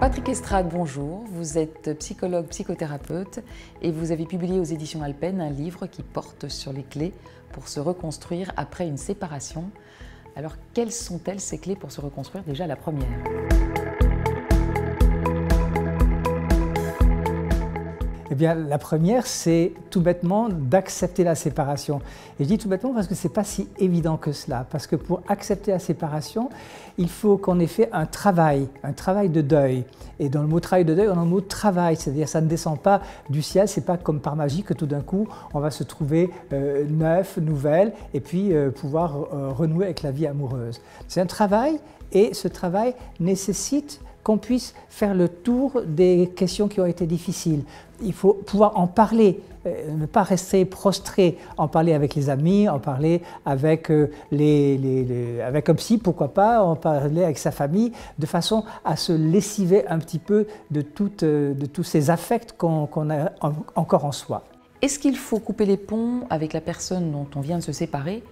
Patrick Estrade, bonjour. Vous êtes psychologue, psychothérapeute et vous avez publié aux éditions Alpen un livre qui porte sur les clés pour se reconstruire après une séparation. Alors, quelles sont-elles ces clés pour se reconstruire? Déjà, la première. Eh bien, la première, c'est tout bêtement d'accepter la séparation. Et je dis tout bêtement parce que ce n'est pas si évident que cela. Parce que pour accepter la séparation, il faut qu'on ait fait un travail de deuil. Et dans le mot travail de deuil, on a le mot travail, c'est-à-dire ça ne descend pas du ciel, c'est pas comme par magie que tout d'un coup, on va se trouver neuf, nouvelle, et puis pouvoir renouer avec la vie amoureuse. C'est un travail, et ce travail nécessite qu'on puisse faire le tour des questions qui ont été difficiles. Il faut pouvoir en parler, ne pas rester prostré, en parler avec les amis, en parler avec, avec un psy, pourquoi pas, en parler avec sa famille, de façon à se lessiver un petit peu de tous ces affects qu'on a encore en soi. Est-ce qu'il faut couper les ponts avec la personne dont on vient de se séparer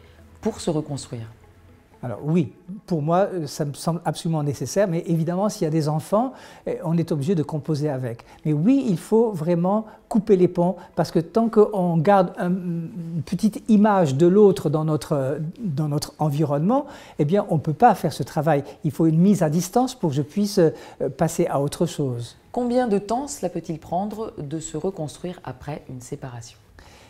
pour se reconstruire? Alors oui, pour moi, ça me semble absolument nécessaire, mais évidemment, s'il y a des enfants, on est obligé de composer avec. Mais oui, il faut vraiment couper les ponts, parce que tant qu'on garde une petite image de l'autre dans notre environnement, eh bien, on ne peut pas faire ce travail. Il faut une mise à distance pour que je puisse passer à autre chose. Combien de temps cela peut-il prendre de se reconstruire après une séparation?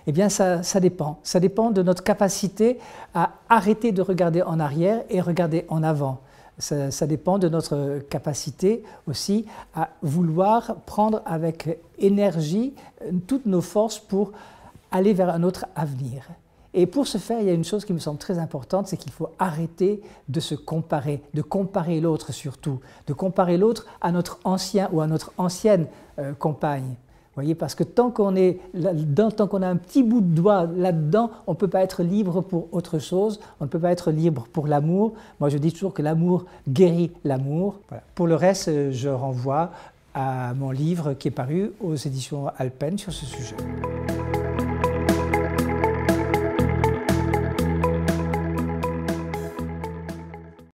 Eh bien, ça dépend. Ça dépend de notre capacité à arrêter de regarder en arrière et regarder en avant. Ça dépend de notre capacité aussi à vouloir prendre avec énergie toutes nos forces pour aller vers un autre avenir. Et pour ce faire, il y a une chose qui me semble très importante, c'est qu'il faut arrêter de se comparer, de comparer l'autre surtout, de comparer l'autre à notre ancien ou à notre ancienne compagne. Vous voyez, parce que tant qu'on est là-dedans, tant qu'on a un petit bout de doigt là-dedans, on ne peut pas être libre pour autre chose, on ne peut pas être libre pour l'amour. Moi, je dis toujours que l'amour guérit l'amour. Voilà. Pour le reste, je renvoie à mon livre qui est paru aux éditions Alpen sur ce sujet.